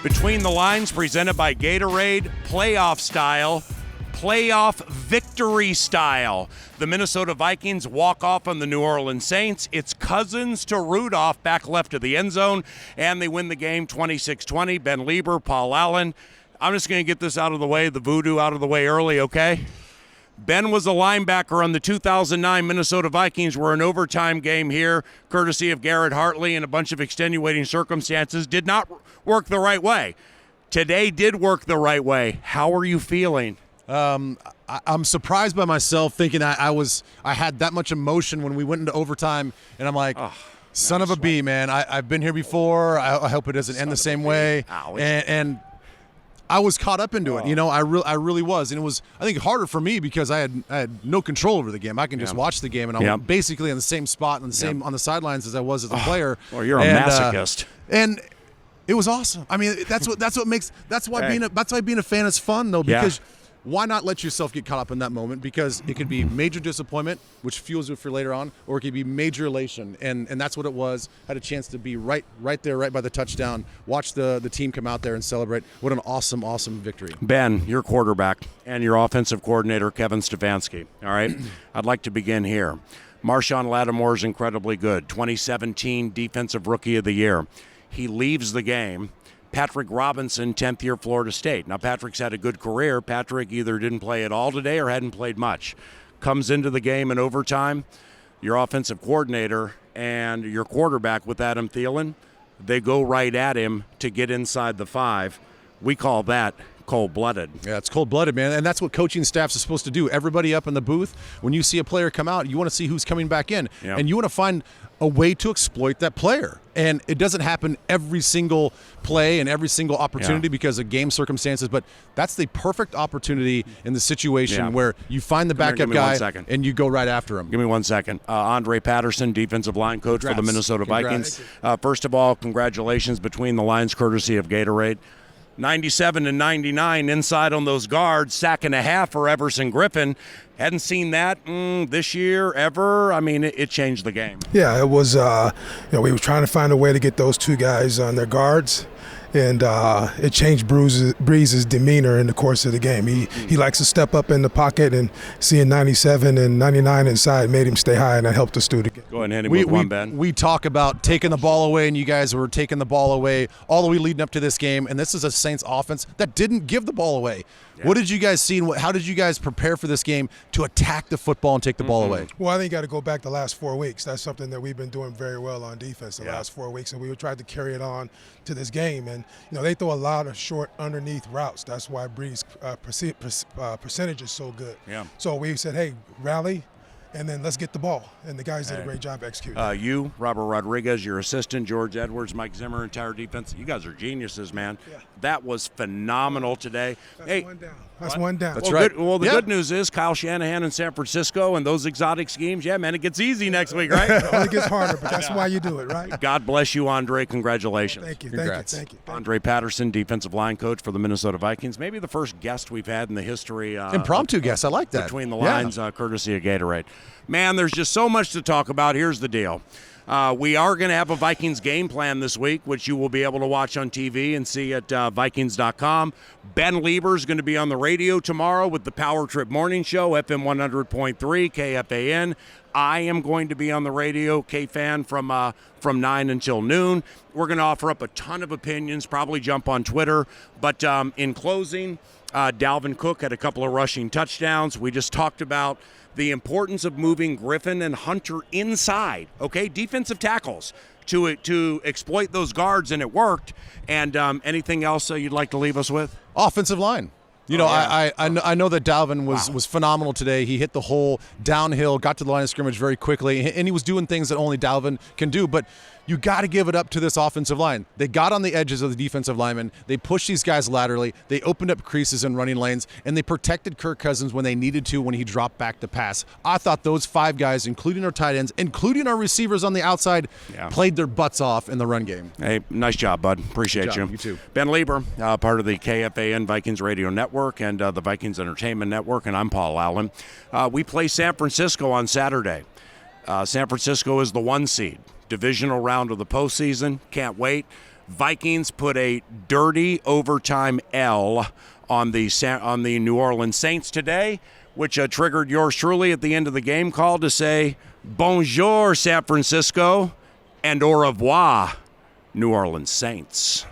Between the Lines, presented by Gatorade, playoff style, playoff victory style. The Minnesota Vikings walk off on the New Orleans Saints. It's Cousins to Rudolph, back left of the end zone, and they win the game 26-20. Ben Leber, Paul Allen. I'm just going to get this out of the way, the voodoo out of the way early, okay? Ben was a linebacker on the 2009 Minnesota Vikings. We're an overtime game here, courtesy of Garrett Hartley, and a bunch of extenuating circumstances did not work the right way. Today did work the right way. How are you feeling? I'm surprised by myself, thinking I had that much emotion when we went into overtime, and I'm like, son of a bee, man. I've been here before. I hope it doesn't end the same way. And I was caught up into it. You know, I really was, and it was, I think, harder for me because I had no control over the game. I can just watch the game, and I'm basically in the same spot and the same on the sidelines as I was as a player. Well, you're a masochist. And it was awesome. I mean, that's why being a fan is fun, though, because why not let yourself get caught up in that moment? Because it could be major disappointment, which fuels you for later on, or it could be major elation, and that's what it was. Had a chance to be right there, right by the touchdown. Watch the team come out there and celebrate. What an awesome victory. Ben, your quarterback and your offensive coordinator, Kevin Stefanski. All right, I'd like to begin here. Marshawn Lattimore is incredibly good. 2017 Defensive Rookie of the Year. He leaves the game. Patrick Robinson, 10th year Florida State. Now, Patrick's had a good career. Patrick either didn't play at all today or hadn't played much. Comes into the game in overtime. Your offensive coordinator and your quarterback with Adam Thielen, they go right at him to get inside the 5. We call that cold-blooded. Yeah, it's cold-blooded, man, and that's what coaching staffs are supposed to do. Everybody up in the booth, when you see a player come out, you want to see who's coming back in, and you want to find a way to exploit that player. And it doesn't happen every single play and every single opportunity because of game circumstances, but that's the perfect opportunity in the situation where you find the backup guy and you go right after him. Give me 1 second. Andre Patterson, defensive line coach for the Minnesota Vikings. First of all, congratulations between the lines, courtesy of Gatorade. 97 and 99 inside on those guards, sack and a half for Everson Griffin. Hadn't seen that this year ever. I mean, it changed the game. Yeah, it was, we were trying to find a way to get those two guys on their guards, and it changed Breeze's demeanor in the course of the game. He likes to step up in the pocket, and seeing 97 and 99 inside made him stay high, and that helped us do it again. Go ahead and hit him with one, Ben. We talk about taking the ball away, and you guys were taking the ball away all the way leading up to this game, and this is a Saints offense that didn't give the ball away. Yeah. What did you guys see, and how did you guys prepare for this game to attack the football and take the ball away? Well, I think you got to go back the last 4 weeks. That's something that we've been doing very well on defense the last 4 weeks, and we tried to carry it on to this game. And, they throw a lot of short underneath routes. That's why Breeze's percentage is so good. Yeah. So we said, hey, rally, and then let's get the ball. And the guys did a great job executing. You, Robert Rodriguez, your assistant, George Edwards, Mike Zimmer, entire defense. You guys are geniuses, man. Yeah. That was phenomenal today. That's one down. That's one down. That's right. The good news is Kyle Shanahan in San Francisco and those exotic schemes, man, it gets easy next week, right? It only gets harder, but that's why you do it, right? God bless you, Andre. Congratulations. Thank you. Congrats. Thank you. Andre Patterson, defensive line coach for the Minnesota Vikings. Maybe the first guest we've had in the history. Impromptu guest. I like that. Between the lines, courtesy of Gatorade. Man, there's just so much to talk about. Here's the deal. We are going to have a Vikings game plan this week, which you will be able to watch on TV and see at Vikings.com. Ben Leber is going to be on the radio tomorrow with the Power Trip Morning Show, FM 100.3, KFAN. I am going to be on the radio, KFAN, from 9 until noon. We're going to offer up a ton of opinions, probably jump on Twitter. But in closing, Dalvin Cook had a couple of rushing touchdowns. We just talked about the importance of moving Griffin and Hunter inside, defensive tackles to exploit those guards, and it worked. And anything else you'd like to leave us with? Offensive line. I know that Dalvin was phenomenal today. He hit the hole downhill, got to the line of scrimmage very quickly, and he was doing things that only Dalvin can do. But you got to give it up to this offensive line. They got on the edges of the defensive linemen. They pushed these guys laterally. They opened up creases and running lanes, and they protected Kirk Cousins when they needed to when he dropped back to pass. I thought those 5 guys, including our tight ends, including our receivers on the outside, played their butts off in the run game. Hey, nice job, bud. Appreciate you. You too. Ben Leber, part of the KFAN Vikings Radio Network and the Vikings Entertainment Network, and I'm Paul Allen. We play San Francisco on Saturday. San Francisco is the 1 seed. Divisional round of the postseason. Can't wait. Vikings put a dirty overtime L on the New Orleans Saints today, which triggered yours truly at the end of the game call to say, bonjour, San Francisco, and au revoir, New Orleans Saints.